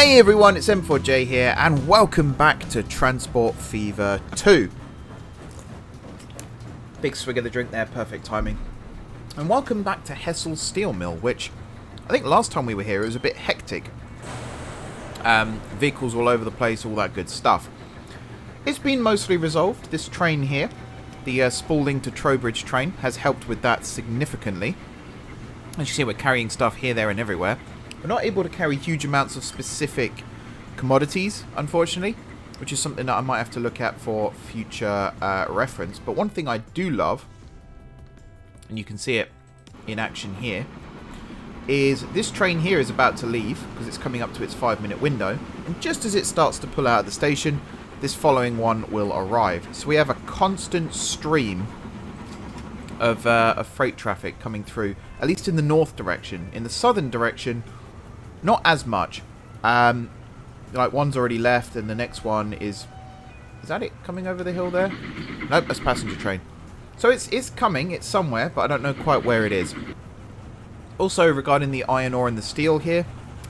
Hey everyone, it's M4J here, and welcome back to Transport Fever 2. Big swig of the drink there, perfect timing. And welcome back to Hessel Steel Mill, which I think last time we were here it was a bit hectic. Vehicles all over the place, all that good stuff. It's been mostly resolved. This train here, the Spalding to Trowbridge train, has helped with that significantly. As you see, we're carrying stuff here, there and everywhere. We're not able to carry huge amounts of specific commodities, unfortunately, which is something that I might have to look at for future reference. But one thing I do love, and you can see it in action here, is this train here is about to leave because it's coming up to its 5-minute window. And just as it starts to pull out of the station, this following one will arrive. So we have a constant stream of freight traffic coming through, at least in the north direction. In the southern direction, not as much. Like one's already left, and the next one is that it coming over the hill there? Nope, that's passenger train. So it's coming, it's somewhere, but I don't know quite where it is. Also, regarding the iron ore and the steel here,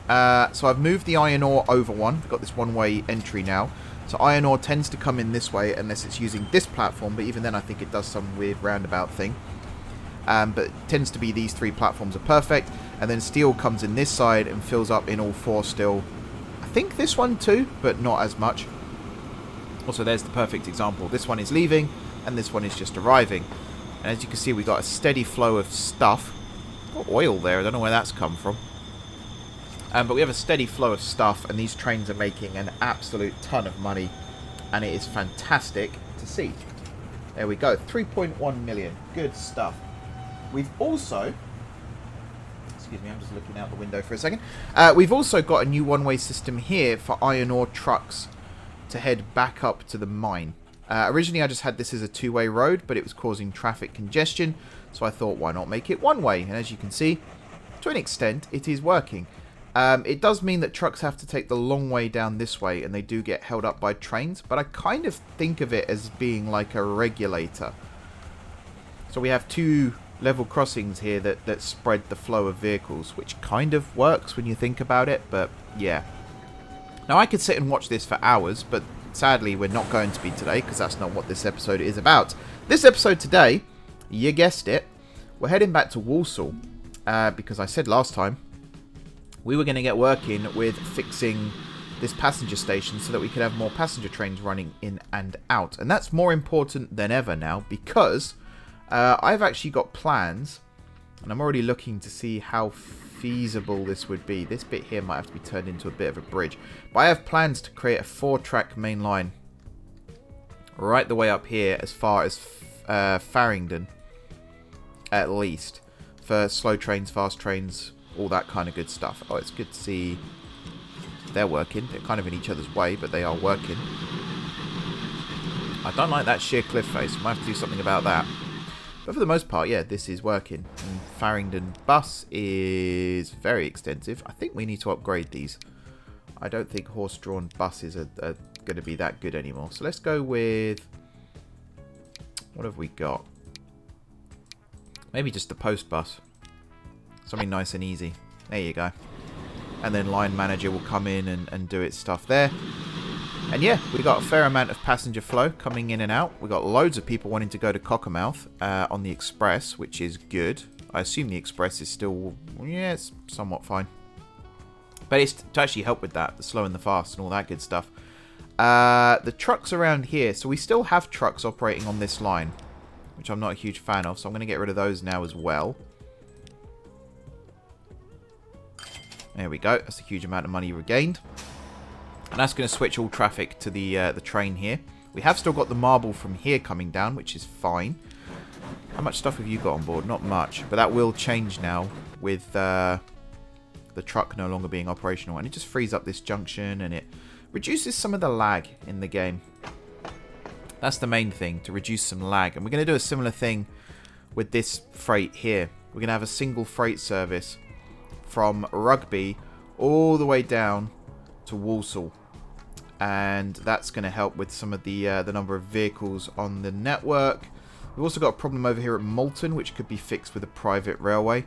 so I've moved the iron ore over one. I've got this one-way entry now. So iron ore tends to come in this way unless it's using this platform, but even then I think it does some weird roundabout thing. But it tends to be these three platforms are perfect, and then steel comes in this side and fills up in all four still. I think this one too, but not as much. Also, there's the perfect example. This one is leaving, and this one is just arriving. And as you can see, we've got a steady flow of stuff. Got oil there, I don't know where that's come from. But we have a steady flow of stuff, and these trains are making an absolute ton of money, and it is fantastic to see. There we go, 3.1 million. Good stuff. We've also, excuse me, I'm just looking out the window for a second. We've also got a new one-way system here for iron ore trucks to head back up to the mine. Originally, I just had this as a two-way road, but it was causing traffic congestion, so I thought, why not make it one-way? And as you can see, to an extent, it is working. It does mean that trucks have to take the long way down this way, and they do get held up by trains, but I kind of think of it as being like a regulator. So we have two level crossings here that spread the flow of vehicles, which kind of works when you think about it, but yeah. Now I could sit and watch this for hours, but sadly we're not going to be today, because that's not what this episode is about. This episode today, you guessed it, we're heading back to Walsall, because I said last time we were going to get working with fixing this passenger station so that we could have more passenger trains running in and out. And that's more important than ever now, because I've actually got plans, and I'm already looking to see how feasible this would be. This bit here might have to be turned into a bit of a bridge. But I have plans to create a 4-track main line right the way up here as far as Farringdon, at least, for slow trains, fast trains, all that kind of good stuff. Oh, it's good to see they're working. They're kind of in each other's way, but they are working. I don't like that sheer cliff face. Might have to do something about that. But for the most part, yeah, this is working. And Farringdon bus is very extensive. I think we need to upgrade these. I don't think horse-drawn buses are going to be that good anymore. So let's go with... what have we got? Maybe just the post bus. Something nice and easy. There you go. And then line manager will come in and do its stuff there. And yeah, we got a fair amount of passenger flow coming in and out. We got loads of people wanting to go to Cockermouth on the express, which is good. I assume the express is still, yeah, it's somewhat fine. But it's to actually help with that, the slow and the fast and all that good stuff. The trucks around here, so we still have trucks operating on this line, which I'm not a huge fan of, so I'm going to get rid of those now as well. There we go. That's a huge amount of money regained. And that's going to switch all traffic to the train here. We have still got the marble from here coming down, which is fine. How much stuff have you got on board? Not much. But that will change now with the truck no longer being operational. And it just frees up this junction, and it reduces some of the lag in the game. That's the main thing, to reduce some lag. And we're going to do a similar thing with this freight here. We're going to have a single freight service from Rugby all the way down to Walsall. And that's going to help with some of the number of vehicles on the network. We've also got a problem over here at Moulton, which could be fixed with a private railway.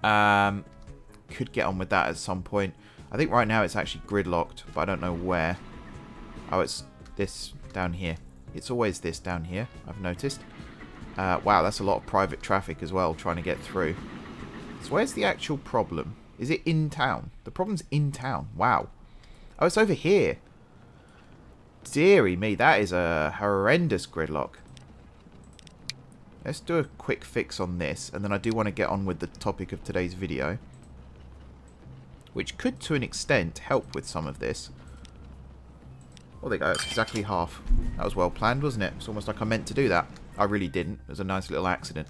Could get on with that at some point. I think right now it's actually gridlocked, but I don't know where. Oh, it's this down here. It's always this down here, I've noticed. Wow, that's a lot of private traffic as well, trying to get through. So where's the actual problem? Is it in town? The problem's in town. Wow. Oh, it's over here. Deary me, that is a horrendous gridlock. Let's do a quick fix on this, and then I do want to get on with the topic of today's video, which could, to an extent, help with some of this. Well, there you go. It's exactly half. That was well planned, wasn't it? It's almost like I meant to do that. I really didn't. It was a nice little accident.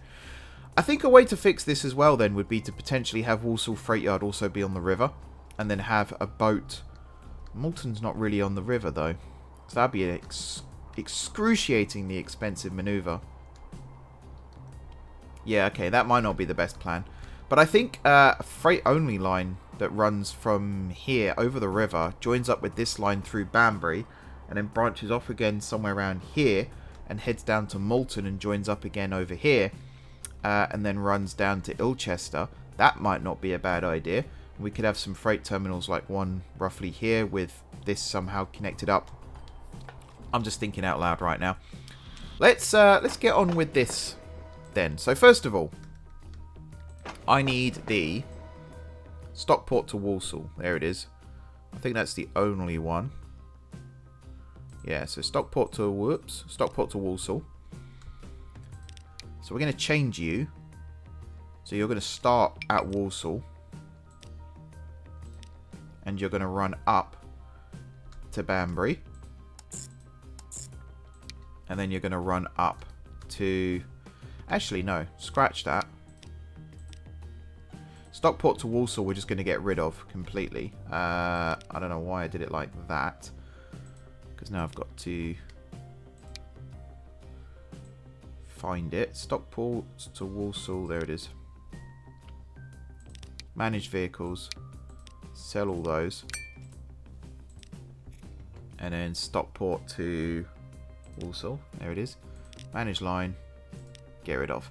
I think a way to fix this as well, then, would be to potentially have Walsall Freight Yard also be on the river, and then have a boat. Malton's not really on the river, though. So that'd be an excruciatingly expensive manoeuvre. Yeah, okay, that might not be the best plan. But I think a freight-only line that runs from here over the river joins up with this line through Banbury, and then branches off again somewhere around here, and heads down to Malton and joins up again over here, and then runs down to Ilchester. That might not be a bad idea. We could have some freight terminals like one roughly here with this somehow connected up. I'm just thinking out loud right now. Let's get on with this then. So first of all, I need the Stockport to Walsall. There it is. I think that's the only one. Yeah, so Stockport to Walsall. So we're going to change you. So you're going to start at Walsall. And you're going to run up to Banbury. And then you're going to run up to... Actually, no. Scratch that. Stockport to Walsall we're just going to get rid of completely. I don't know why I did it like that. Because now I've got to find it. Stockport to Walsall. There it is. Manage vehicles. Sell all those. And then Stockport to Walsall. There it is. Manage line. Get rid of.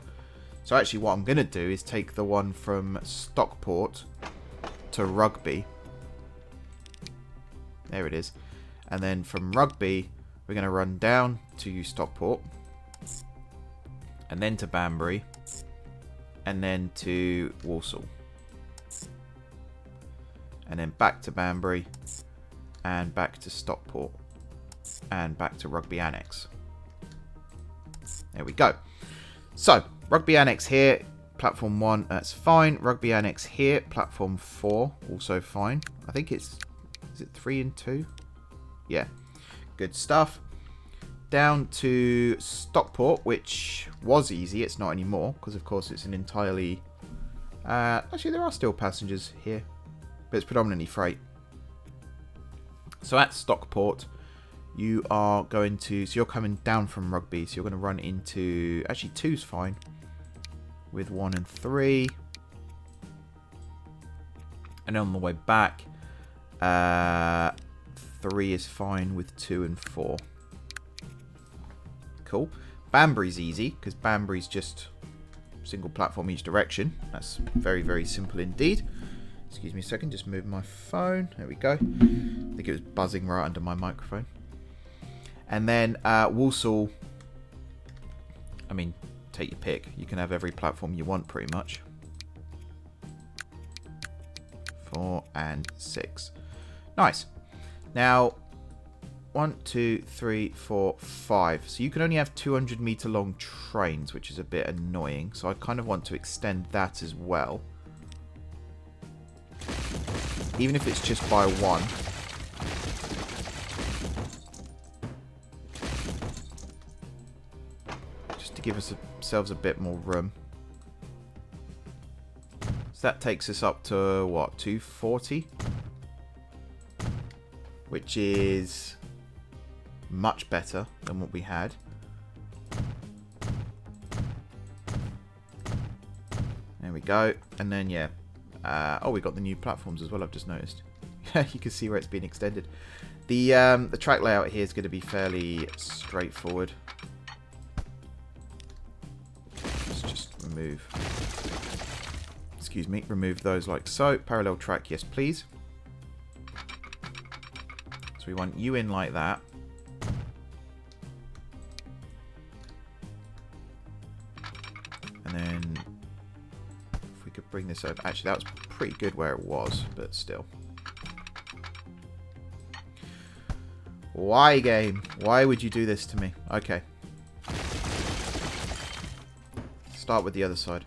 So actually what I'm going to do is take the one from Stockport to Rugby. There it is. And then from Rugby, we're going to run down to Stockport. And then to Banbury. And then to Walsall. And then back to Banbury. And back to Stockport. And back to Rugby Annex. There we go. So, Rugby Annex here, Platform 1, that's fine. Rugby Annex here, Platform 4, also fine. I think it's... Is it 3 and 2? Yeah. Good stuff. Down to Stockport, which was easy. It's not anymore, because of course it's an entirely... actually, there are still passengers here. But it's predominantly freight. So at Stockport, you are going to... So you're coming down from Rugby, so you're going to run into... Actually, 2's fine. With 1 and 3. And on the way back, 3 is fine with 2 and 4. Cool. Banbury's easy, because Banbury's just single platform each direction. That's very, very simple indeed. Excuse me a second, just move my phone. There we go. I think it was buzzing right under my microphone. And then Walsall, I mean, take your pick. You can have every platform you want, pretty much. 4 and 6. Nice. Now, 1, 2, 3, 4, 5. So you can only have 200 meter long trains, which is a bit annoying. So I kind of want to extend that as well. Even if it's just by 1. Just to give ourselves a bit more room. So that takes us up to, what, 240? Which is much better than what we had. There we go. And then, yeah. Oh, we got the new platforms as well, I've just noticed. You can see where it's been extended. The track layout here is going to be fairly straightforward. Let's just remove... Excuse me, remove those like so. Parallel track, yes please. So we want you in like that. And then if we could bring this over. Actually, that was pretty good where it was, but still. Why, game? Why would you do this to me? Okay. Start with the other side.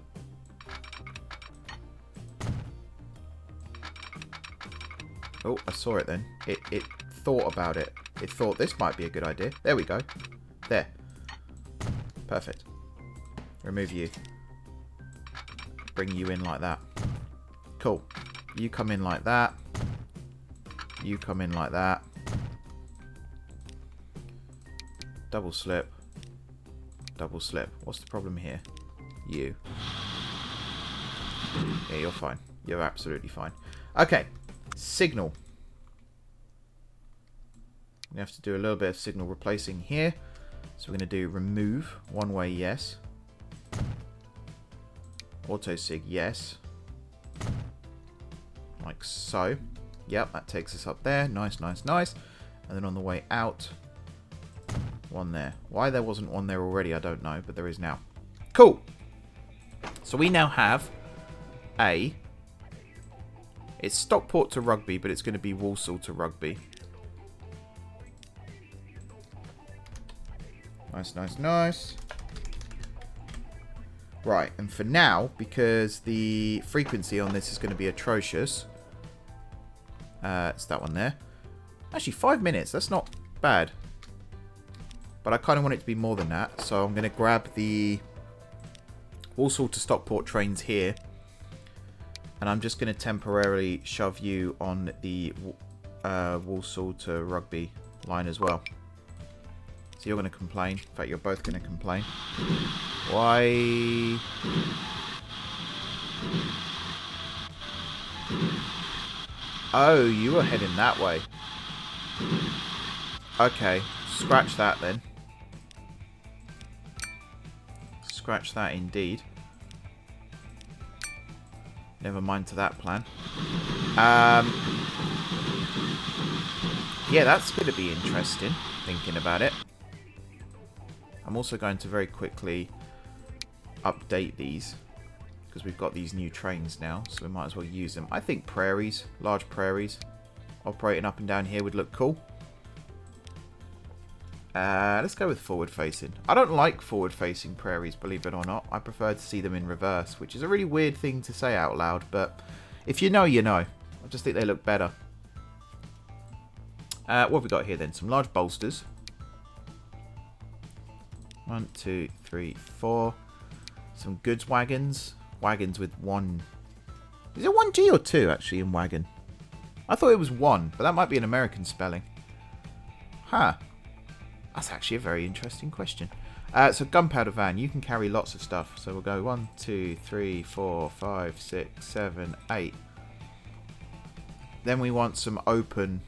Oh, I saw it then. It thought about it. It thought this might be a good idea. There we go. There. Perfect. Remove you. Bring you in like that. Cool. You come in like that. You come in like that. Double slip. Double slip. What's the problem here? You. Yeah, you're fine. You're absolutely fine. Okay. Signal. We have to do a little bit of signal replacing here. So we're going to do remove. One way, yes. Auto sig, yes. Like so. Yep, that takes us up there. Nice, nice, nice. And then on the way out, one there. Why there wasn't one there already, I don't know, but there is now. Cool. So we now have a... It's Stockport to Rugby, but it's going to be Walsall to Rugby. Nice, nice, nice. Right, and for now, because the frequency on this is going to be atrocious. It's that one there. Actually, 5 minutes. That's not bad. But I kind of want it to be more than that. So I'm going to grab the Walsall to Stockport trains here. And I'm just going to temporarily shove you on the Walsall to Rugby line as well. So you're going to complain. In fact, you're both going to complain. Why? Oh, you were heading that way. Okay, scratch that then. Scratch that indeed. Never mind to that plan. Yeah, that's going to be interesting, thinking about it. I'm also going to very quickly update these, because we've got these new trains now, so we might as well use them. I think prairies, large prairies, operating up and down here would look cool. Let's go with forward-facing. I don't like forward-facing prairies, believe it or not. I prefer to see them in reverse, which is a really weird thing to say out loud, but if you know, you know. I just think they look better. What have we got here then? Some large bolsters. 1, 2, 3, 4. Some goods wagons. Wagons with one... Is it 1G or 2 actually in wagon? I thought it was 1, but that might be an American spelling. Huh. That's actually a very interesting question. So gunpowder van. You can carry lots of stuff. So we'll go 1, 2, 3, 4, 5, 6, 7, 8. Then we want some open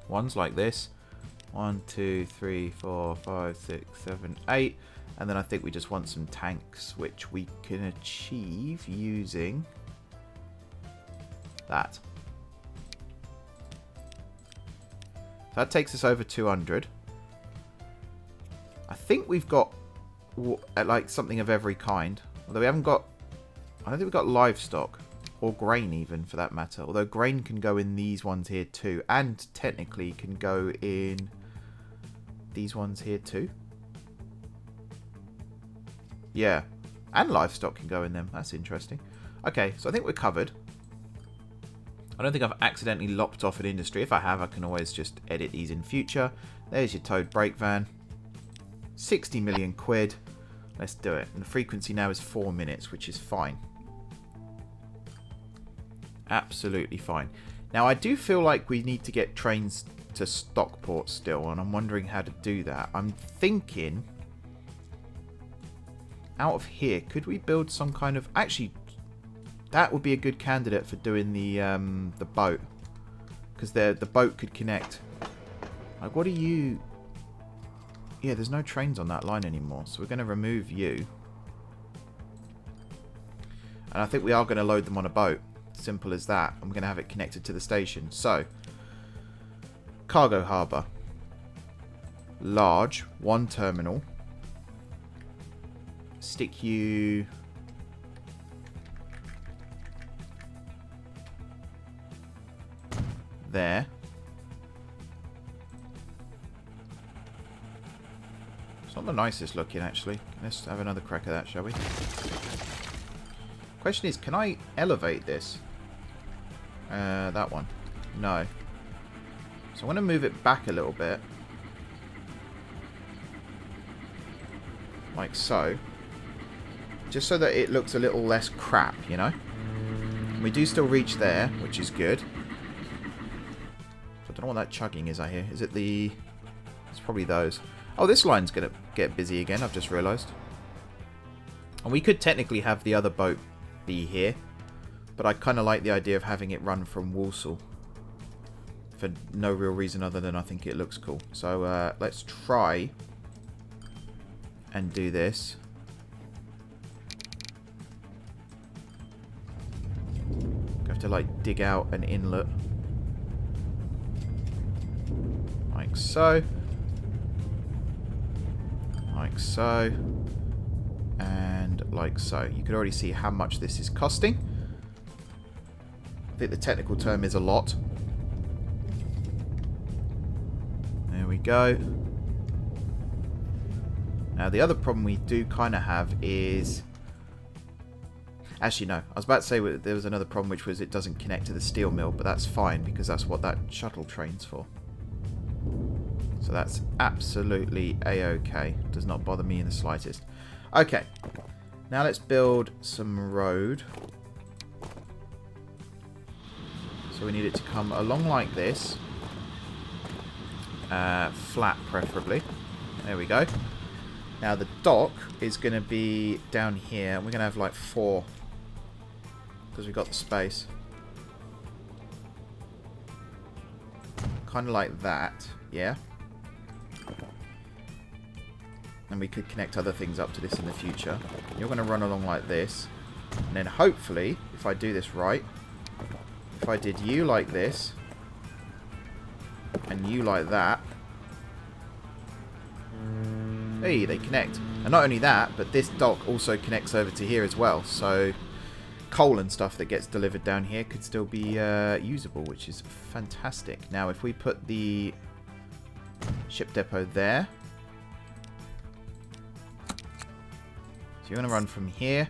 ones like this. 1, 2, 3, 4, 5, 6, 7, 8. And then I think we just want some tanks, which we can achieve using that. So that takes us over 200. I think we've got like something of every kind. Although we haven't got... I don't think we've got livestock. Or grain even, for that matter. Although grain can go in these ones here too. And technically can go in these ones here too. Yeah. And livestock can go in them. That's interesting. Okay, so I think we're covered. I don't think I've accidentally lopped off an industry. If I have, I can always just edit these in future. There's your towed brake van. 60 million quid. Let's do it. And the frequency now is 4 minutes, which is fine. Absolutely fine. Now, I do feel like we need to get trains to Stockport still, and I'm wondering how to do that. I'm thinking, out of here, could we build some kind of... Actually, that would be a good candidate for doing the boat. Because the boat could connect. Like, what are you... Yeah, there's no trains on that line anymore, so we're going to remove you. And I think we are going to load them on a boat. Simple as that. I'm going to have it connected to the station. So, Cargo harbour. Large. 1 terminal. Stick you... there. It's not the nicest looking, actually. Let's have another crack at that, shall we? Question is, can I elevate this? That one. No. So I'm going to move it back a little bit. Like so. Just so that it looks a little less crap, you know? We do still reach there, which is good. So I don't know what that chugging is, I hear. Is it the... It's probably those. Oh, this line's going to get busy again, I've just realised. And we could technically have the other boat be here. But I kind of like the idea of having it run from Walsall. For no real reason other than I think it looks cool. So let's try and do this. Have to like dig out an inlet. Like so. Like so. And like so. You can already see how much this is costing. I think the technical term is a lot. There we go. Now the other problem we do kind of have is... Actually no, I was about to say there was another problem, which was it doesn't connect to the steel mill, but that's fine because that's what that shuttle train's for. So that's absolutely a-okay. Does not bother me in the slightest. Okay, now let's build some road. So we need it to come along like this. Flat, preferably. There we go. Now the dock is going to be down here. And we're going to have like 4. Because we've got the space. Kind of like that. Yeah. And we could connect other things up to this in the future. You're going to run along like this. And then hopefully, if I do this right... If I did you like this, and you like that, hey, they connect. And not only that, but this dock also connects over to here as well. So coal and stuff that gets delivered down here could still be usable, which is fantastic. Now, if we put the ship depot there, so you're going to run from here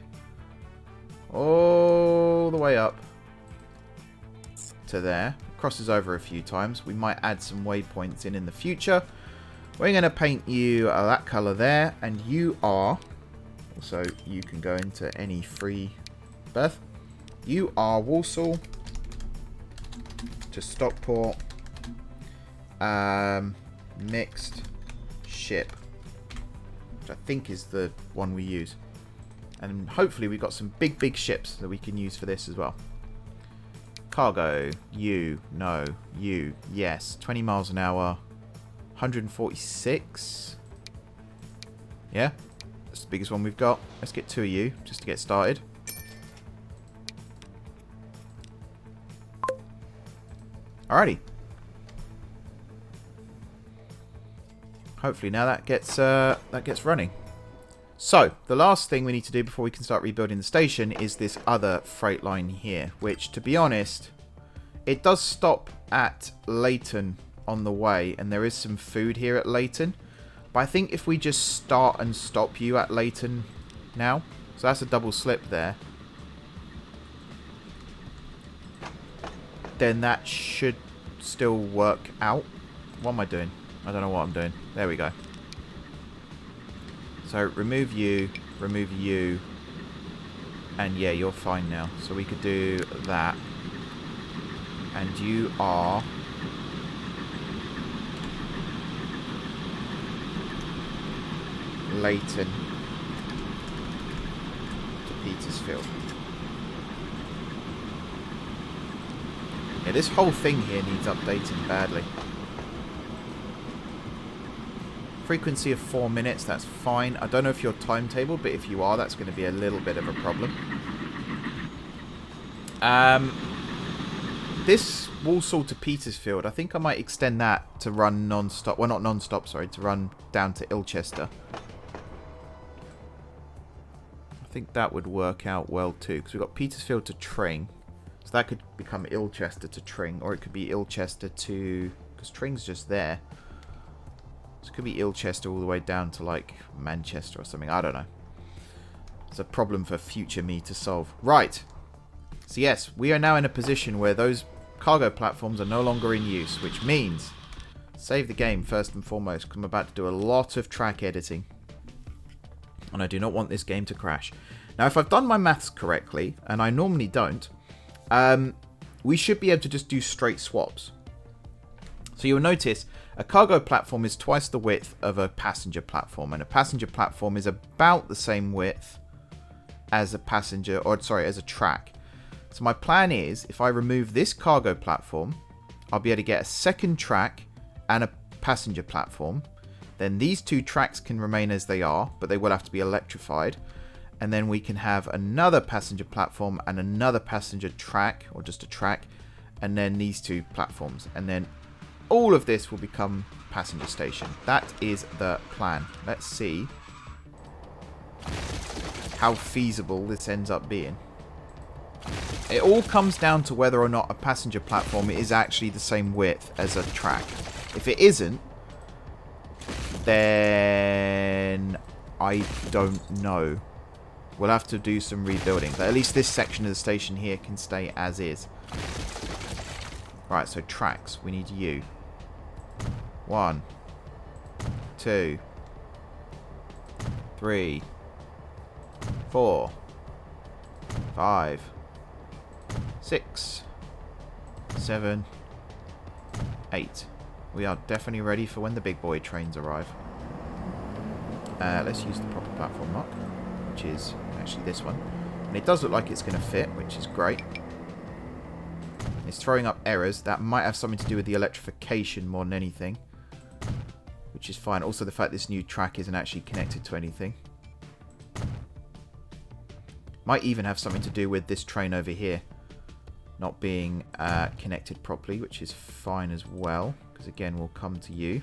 all the way up to there. Crosses over a few times. We might add some waypoints in the future. We're going to paint you that colour there, and you are also, you can go into any free berth. You are Walsall to Stockport mixed ship, which I think is the one we use, and hopefully we've got some big ships that we can use for this as well. Cargo, you, no, you, yes. 20 miles an hour, 146. Yeah, that's the biggest one we've got. Let's get 2 of you, just to get started. Alrighty. Hopefully now that gets running. So, the last thing we need to do before we can start rebuilding the station is this other freight line here, which, to be honest, it does stop at Leighton on the way, and there is some food here at Leighton. But I think if we just start and stop you at Leighton now, so that's a double slip there, then that should still work out. What am I doing? I don't know what I'm doing. There we go. So remove you, and yeah, you're fine now. So we could do that. And you are Leighton to Petersfield. Yeah, this whole thing here needs updating badly. Frequency of 4 minutes, that's fine. I don't know if you're timetabled, but if you are, that's going to be a little bit of a problem. This Walsall to Petersfield. I think I might extend that to run non-stop. Well, not non-stop, sorry. To run down to Ilchester. I think that would work out well too. Because we've got Petersfield to Tring. So that could become Ilchester to Tring. Or it could be Ilchester to... Because Tring's just there. So it could be Ilchester all the way down to like Manchester or something. I don't know. It's a problem for future me to solve. Right. So yes, we are now in a position where those cargo platforms are no longer in use. Which means... Save the game first and foremost. Because I'm about to do a lot of track editing. And I do not want this game to crash. Now if I've done my maths correctly, and I normally don't, we should be able to just do straight swaps. So you'll notice a cargo platform is twice the width of a passenger platform, and a passenger platform is about the same width as a passenger, or sorry, as a track. So my plan is, if I remove this cargo platform, I'll be able to get a second track and a passenger platform. Then these two tracks can remain as they are, but they will have to be electrified. And then we can have another passenger platform and another passenger track, or just a track, and then these two platforms. And then all of this will become passenger station. That is the plan. Let's see how feasible this ends up being. It all comes down to whether or not a passenger platform is actually the same width as a track. If it isn't, then I don't know. We'll have to do some rebuilding. But at least this section of the station here can stay as is. Right, so tracks. We need you. 1, 2, 3, 4, 5, 6, 7, 8. We are definitely ready for when the big boy trains arrive. Let's use the proper platform mark, which is actually this one. And it does look like it's going to fit, which is great. It's throwing up errors. That might have something to do with the electrification more than anything, which is fine. Also, the fact this new track isn't actually connected to anything. Might even have something to do with this train over here not being connected properly, which is fine as well, because again, we'll come to you.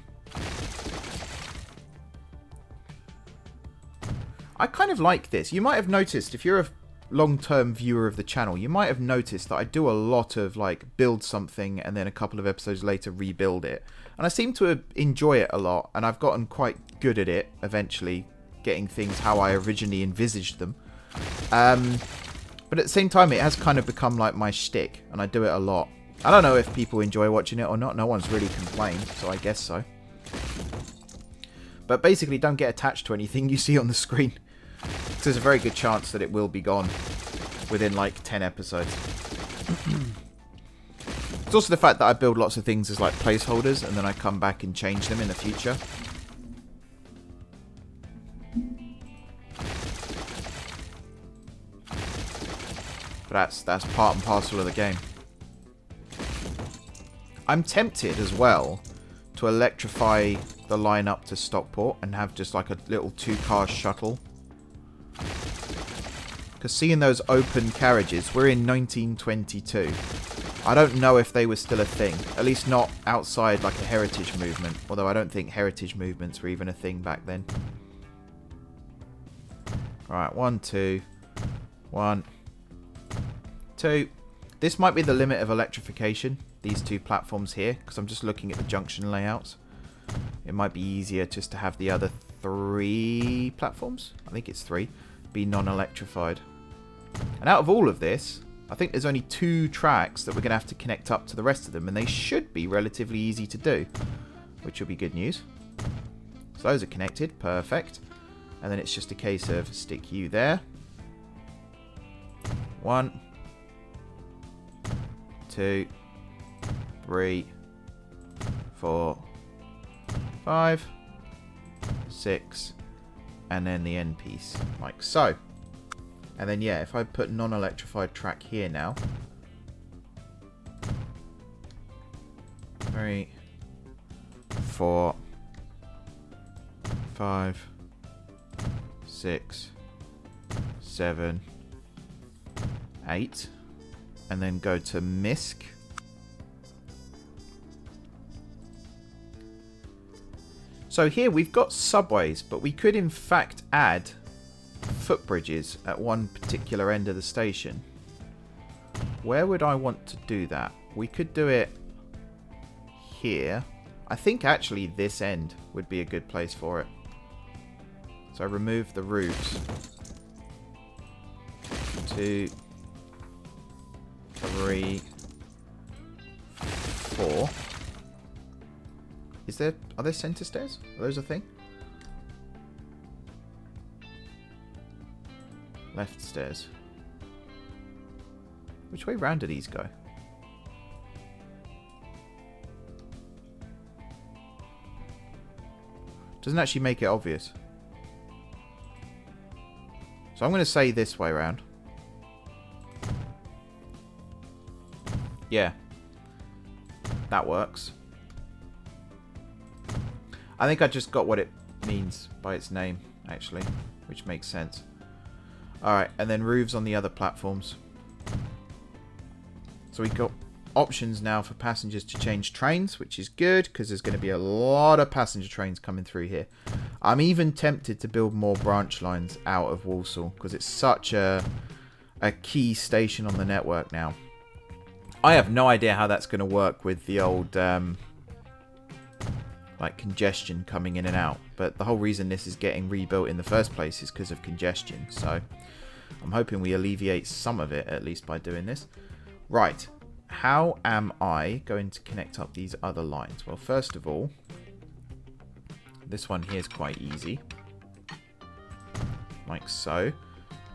I kind of like this. You might have noticed, if you're a long-term viewer of the channel, you might have noticed that I do a lot of like build something and then a couple of episodes later rebuild it, and I seem to enjoy it a lot, and I've gotten quite good at it eventually, getting things how I originally envisaged them. But at the same time, it has kind of become like my shtick, and I do it a lot. I don't know if people enjoy watching it or not. No one's really complained, so I guess so. But basically, don't get attached to anything you see on the screen. There's a very good chance that it will be gone within like 10 episodes. It's also the fact that I build lots of things as like placeholders, and then I come back and change them in the future. But that's part and parcel of the game. I'm tempted as well to electrify the line up to Stockport and have just like a little 2-car shuttle. Because seeing those open carriages, we're in 1922. I don't know if they were still a thing. At least not outside like a heritage movement. Although I don't think heritage movements were even a thing back then. Right, 1, 2, 1, 2. This might be the limit of electrification, these two platforms here, because I'm just looking at the junction layouts. It might be easier just to have the other 3 platforms, I think it's 3, be non-electrified. And out of all of this, I think there's only 2 tracks that we're going to have to connect up to the rest of them, and they should be relatively easy to do, which will be good news. So those are connected, perfect. And then it's just a case of stick you there. 1, 2, 3, 4, 5, 6, and then the end piece, like so. And then yeah, if I put non-electrified track here now, 3, 4, 5, 6, 7, 8, and then go to MISC, So here we've got subways, but we could in fact add footbridges at one particular end of the station. Where would I want to do that? We could do it here. I think actually this end would be a good place for it. So remove the roofs. 2, 3, 4. Are there center stairs? Are those a thing? Left stairs. Which way round do these go? Doesn't actually make it obvious. So I'm going to say this way round. Yeah. That works. I think I just got what it means by its name, actually. Which makes sense. Alright, and then roofs on the other platforms. So we've got options now for passengers to change trains, which is good, because there's going to be a lot of passenger trains coming through here. I'm even tempted to build more branch lines out of Walsall, because it's such a key station on the network now. I have no idea how that's going to work with the old like congestion coming in and out, but the whole reason this is getting rebuilt in the first place is because of congestion, so I'm hoping we alleviate some of it at least by doing this. Right, how am I going to connect up these other lines? Well, first of all, this one here is quite easy, like so,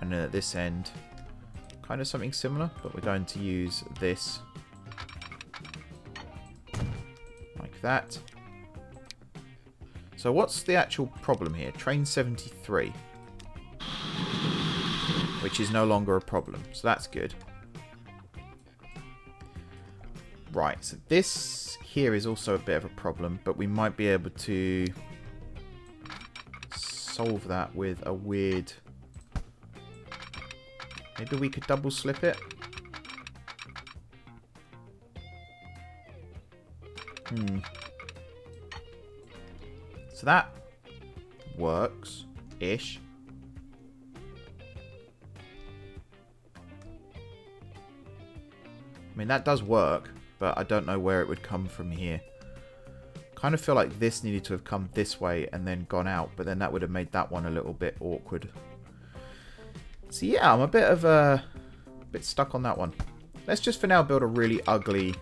and then at this end kind of something similar, but we're going to use this like that. So what's the actual problem here? Train 73. Which is no longer a problem. So that's good. Right, so this here is also a bit of a problem, but we might be able to solve that with a weird... Maybe we could double slip it? So that works-ish. I mean, that does work, but I don't know where it would come from here. Kind of feel like this needed to have come this way and then gone out, but then that would have made that one a little bit awkward. So yeah, I'm a bit stuck on that one. Let's just for now build a really ugly...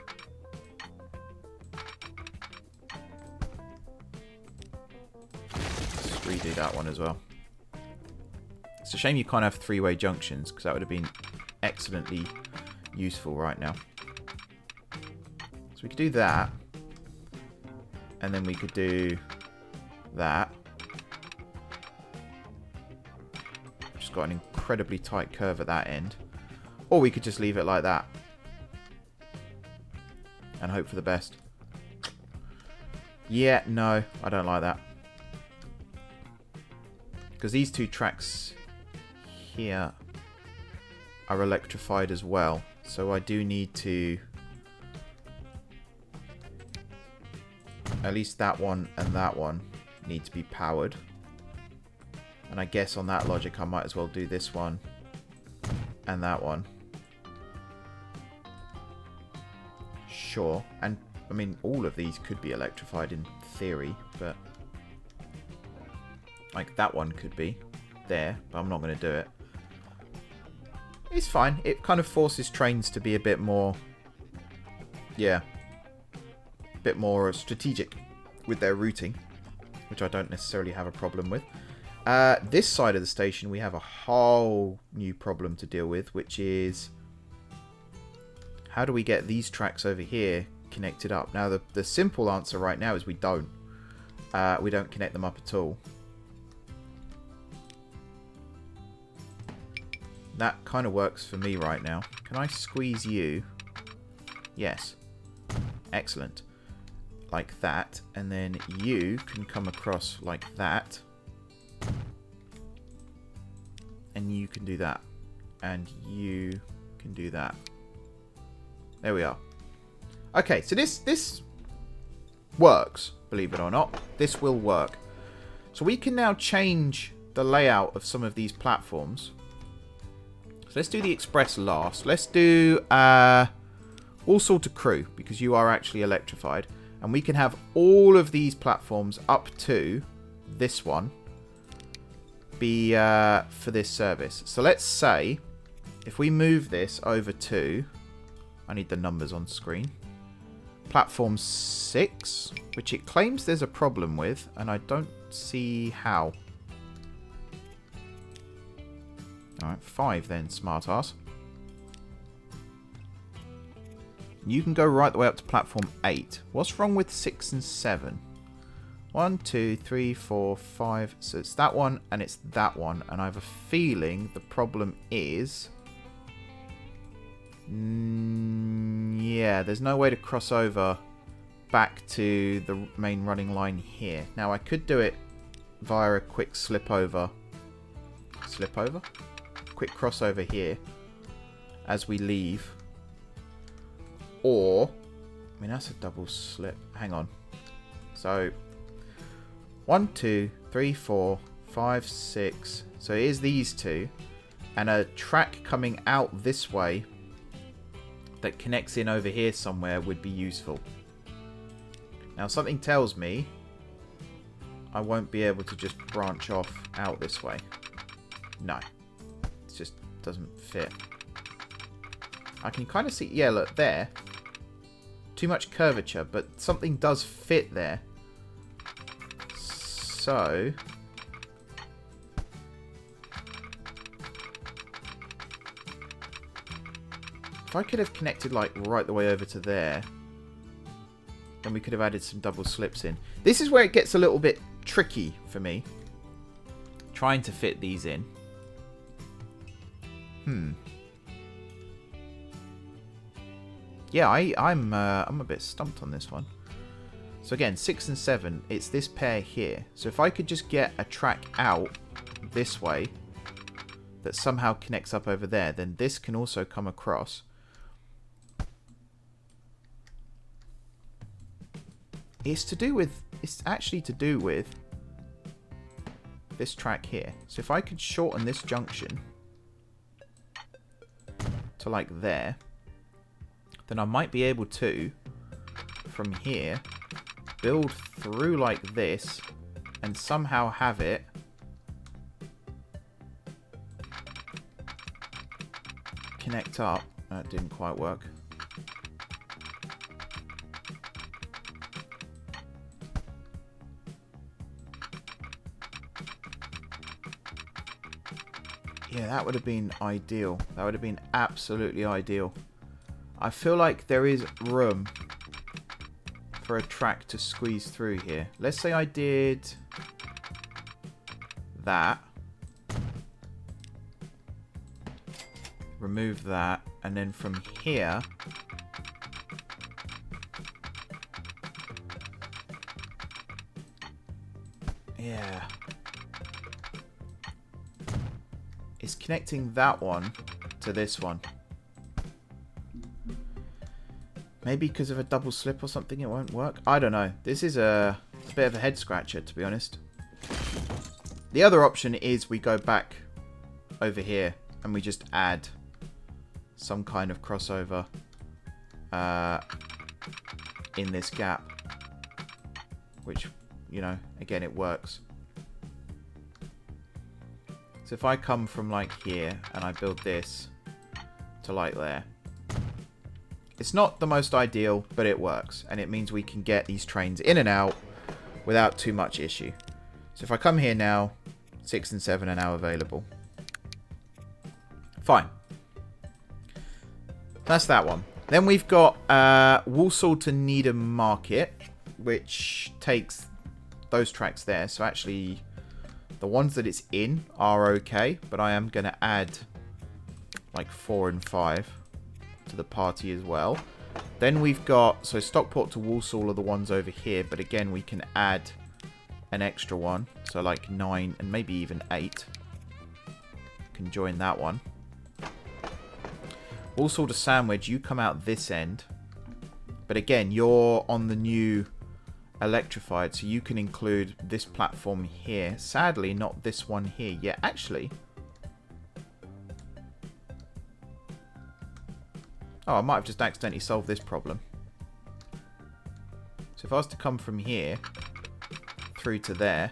Let's redo that one as well. It's a shame you can't have three-way junctions, because that would have been excellently useful right now. So we could do that. And then we could do that. Just got an incredibly tight curve at that end. Or we could just leave it like that. And hope for the best. Yeah, no, I don't like that. Because these two tracks here are electrified as well. So I do need to... At least that one and that one need to be powered. And I guess on that logic I might as well do this one and that one. Sure. And I mean, all of these could be electrified in theory, but like that one could be there, but I'm not going to do it. It's fine. It kind of forces trains to be a bit more, yeah, a bit more strategic with their routing, which I don't necessarily have a problem with. This side of the station, we have a whole new problem to deal with, which is how do we get these tracks over here connected up? Now, the simple answer right now is we don't. We don't connect them up at all. That kind of works for me right now. Can I squeeze you? Yes. Excellent. Like that. And then you can come across like that. And you can do that. And you can do that. There we are. Okay, so this works, believe it or not. This will work. So we can now change the layout of some of these platforms. So let's do the express last. Let's do Walsall to crew, because you are actually electrified. And we can have all of these platforms up to this one be for this service. So let's say if we move this over to, I need the numbers on screen, platform 6, which it claims there's a problem with, and I don't see how. Alright, 5 then, smart ass. You can go right the way up to platform 8. What's wrong with 6 and 7? 1, 2, 3, 4, 5. So it's that one and it's that one. And I have a feeling the problem is... yeah, there's no way to cross over back to the main running line here. Now I could do it via a quick slip over. Slip over? Quick crossover here as we leave. Or, I mean, that's a double slip. Hang on. So, 1, 2, 3, 4, 5, 6. So here's these two. And a track coming out this way that connects in over here somewhere would be useful. Now, something tells me I won't be able to just branch off out this way. No. It just doesn't fit. I can kind of see, yeah, look, there. Too much curvature, but something does fit there. So... if I could have connected, like, right the way over to there, then we could have added some double slips in. This is where it gets a little bit tricky for me. Trying to fit these in. Yeah, I'm a bit stumped on this one. So again, 6 and 7, it's this pair here. So if I could just get a track out this way that somehow connects up over there, then this can also come across. It's actually to do with this track here. So if I could shorten this junction to like there, then I might be able to, from here, build through like this and somehow have it connect up. That didn't quite work. Yeah, that would have been ideal. That would have been absolutely ideal. I feel like there is room for a track to squeeze through here. Let's say I did that. Remove that. And then from here... yeah. It's connecting that one to this one. Maybe because of a double slip or something it won't work. I don't know. This is a bit of a head scratcher, to be honest. The other option is we go back over here and we just add some kind of crossover in this gap. Which, you know, again, it works. So if I come from like here and I build this to like there. It's not the most ideal, but it works. And it means we can get these trains in and out without too much issue. So if I come here now, 6 and 7 are now available. Fine. That's that one. Then we've got Walsall to Needham Market, which takes those tracks there. So actually, the ones that it's in are okay, but I am going to add like 4 and 5 to the party as well. Then we've got, so Stockport to Walsall are the ones over here, but again, we can add an extra one. So like 9 and maybe even 8 can join that one. Walsall to Sandwich, you come out this end. But again, you're on the new electrified, so you can include this platform here. Sadly, not this one here yet. Actually, oh, I might have just accidentally solved this problem. So if I was to come from here through to there,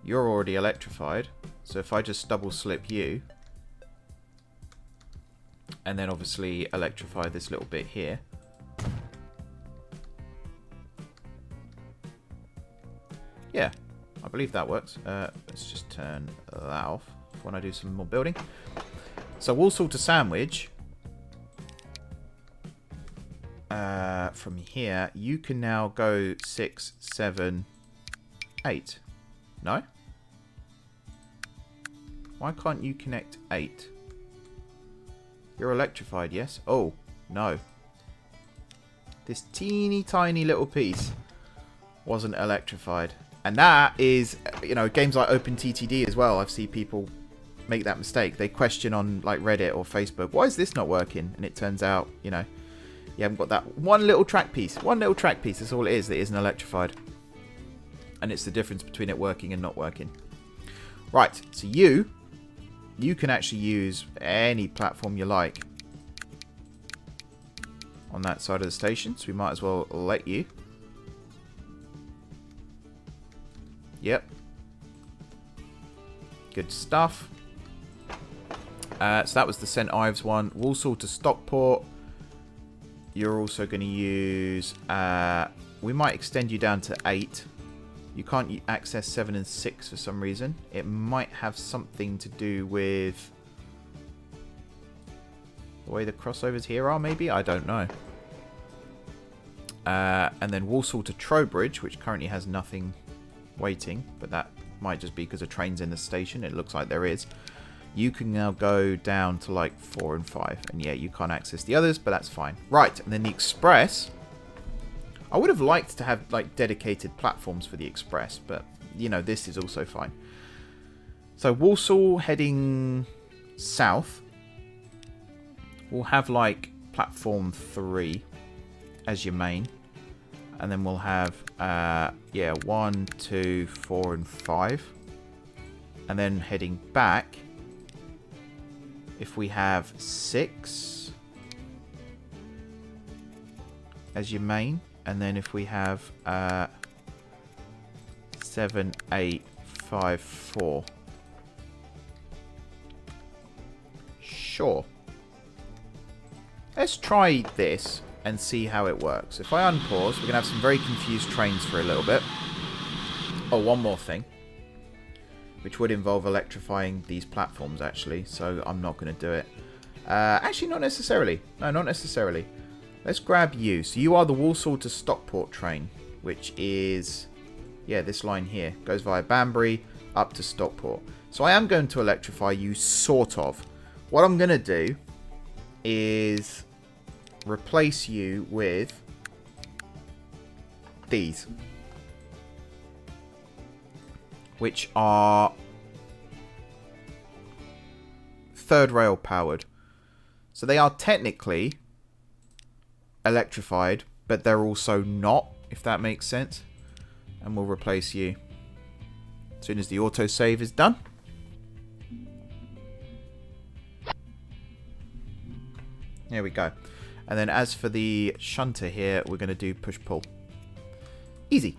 you're already electrified. So if I just double slip you, and then obviously electrify this little bit here, yeah, I believe that works. Let's just turn that off when I do some more building. So Walsall to Sandwich, from here, you can now go 6, 7, 8. No? Why can't you connect 8? You're electrified, yes? Oh, no. This teeny tiny little piece wasn't electrified. And that is, you know, games like OpenTTD as well. I've seen people make that mistake. They question on like Reddit or Facebook, why is this not working? And it turns out, you know, you haven't got that one little track piece. One little track piece, that's all it is that isn't electrified. And it's the difference between it working and not working. Right, so you can actually use any platform you like on that side of the station. So we might as well let you. Yep. Good stuff. So that was the St Ives one. Walsall to Stockport. You're also going to use... we might extend you down to 8. You can't access 7 and 6 for some reason. It might have something to do with the way the crossovers here are, maybe? I don't know. And then Walsall to Trowbridge, which currently has nothing waiting, but that might just be because a train's in the station. It looks like there is. You can now go down to like 4 and 5. And yeah, you can't access the others, but that's fine. Right, and then the Express. I would have liked to have like dedicated platforms for the Express, but you know, this is also fine. So Walsall heading south. We'll have like platform 3 as your main. And then we'll have, yeah, 1, 2, 4, and 5. And then heading back, if we have 6 as your main, and then if we have 7, 8, 5, 4. Sure. Let's try this and see how it works. If I unpause, we're going to have some very confused trains for a little bit. Oh, one more thing, which would involve electrifying these platforms, actually, so I'm not going to do it. Actually, not necessarily. No, not necessarily. Let's grab you. So you are the Walsall to Stockport train, which is, yeah, this line here. Goes via Banbury up to Stockport. So I am going to electrify you, sort of. What I'm going to do is replace you with these, which are third rail powered. So they are technically electrified, but they're also not, if that makes sense. And we'll replace you as soon as the autosave is done. There we go. And then as for the shunter here, we're going to do push-pull. Easy.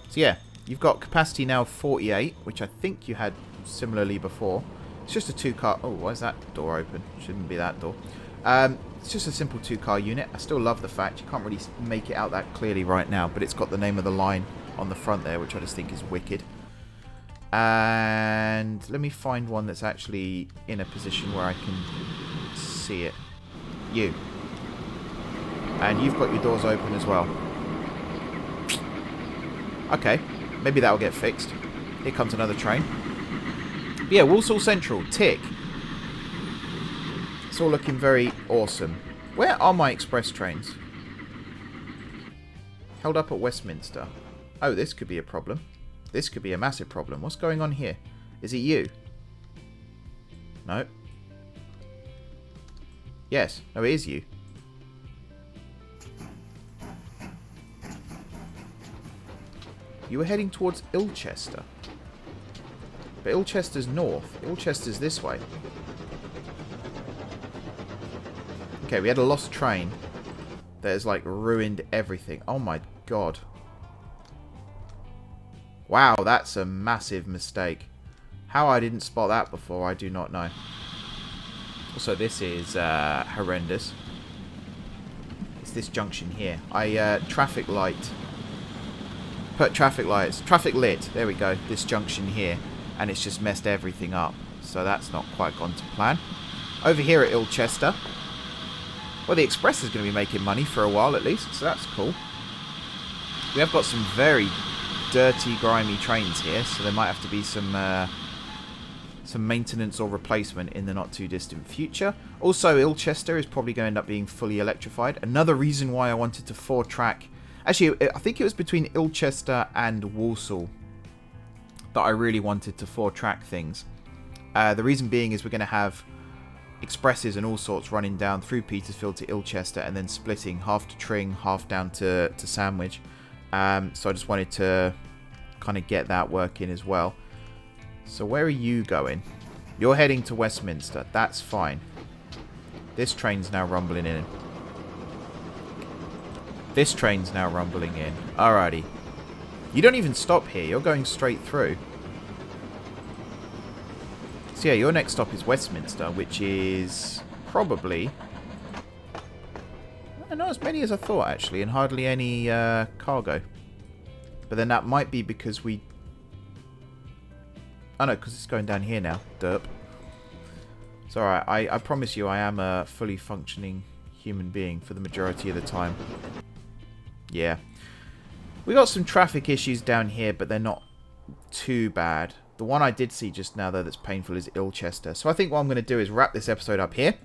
So yeah, you've got capacity now 48, which I think you had similarly before. It's just a 2-car... Oh, why is that door open? Shouldn't be that door. It's just a simple 2-car unit. I still love the fact you can't really make it out that clearly right now, but it's got the name of the line on the front there, which I just think is wicked. And let me find one that's actually in a position where I can see it. You. And you've got your doors open as well. Okay, maybe that'll get fixed. Here comes another train. But yeah, Walsall Central, tick. It's all looking very awesome. Where are my express trains? Held up at Westminster. Oh, this could be a problem. This could be a massive problem. What's going on here? Is it you? No. Yes. No, it is you. You were heading towards Ilchester. But Ilchester's north. Ilchester's this way. Okay, we had a lost train that has, like, ruined everything. Oh my god. Wow, that's a massive mistake. How I didn't spot that before, I do not know. Also, this is horrendous. It's this junction here. Traffic light. Put traffic lights. Traffic lit. There we go. This junction here. And it's just messed everything up. So that's not quite gone to plan. Over here at Ilchester. Well, the Express is going to be making money for a while at least. So that's cool. We have got some very dirty, grimy trains here. So there might have to be some maintenance or replacement in the not too distant future. Also, Ilchester is probably going to end up being fully electrified. Another reason why I wanted to 4-track... Actually, I think it was between Ilchester and Walsall that I really wanted to 4-track things. The reason being is we're going to have expresses and all sorts running down through Petersfield to Ilchester and then splitting half to Tring, half down to Sandwich. So I just wanted to kind of get that working as well. So where are you going? You're heading to Westminster. That's fine. This train's now rumbling in. This train's now rumbling in. Alrighty. You don't even stop here. You're going straight through. So yeah, your next stop is Westminster, which is probably... not as many as I thought, actually, and hardly any cargo. But then that might be because we... Oh no, because it's going down here now. Derp. It's alright. I promise you I am a fully functioning human being for the majority of the time. Yeah. We got some traffic issues down here, but they're not too bad. The one I did see just now, though, that's painful is Ilchester. So I think what I'm going to do is wrap this episode up here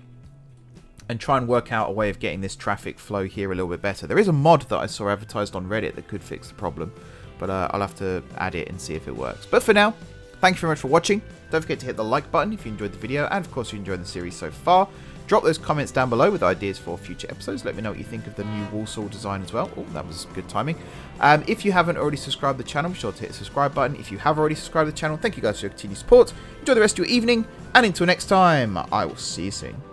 and try and work out a way of getting this traffic flow here a little bit better. There is a mod that I saw advertised on Reddit that could fix the problem, but I'll have to add it and see if it works. But for now, thank you very much for watching. Don't forget to hit the like button if you enjoyed the video, and of course you enjoyed the series so far. Drop those comments down below with ideas for future episodes. Let me know what you think of the new Walsall design as well. Oh, that was good timing. If you haven't already subscribed to the channel, be sure to hit the subscribe button. If you have already subscribed to the channel, thank you guys for your continued support. Enjoy the rest of your evening, and until next time, I will see you soon.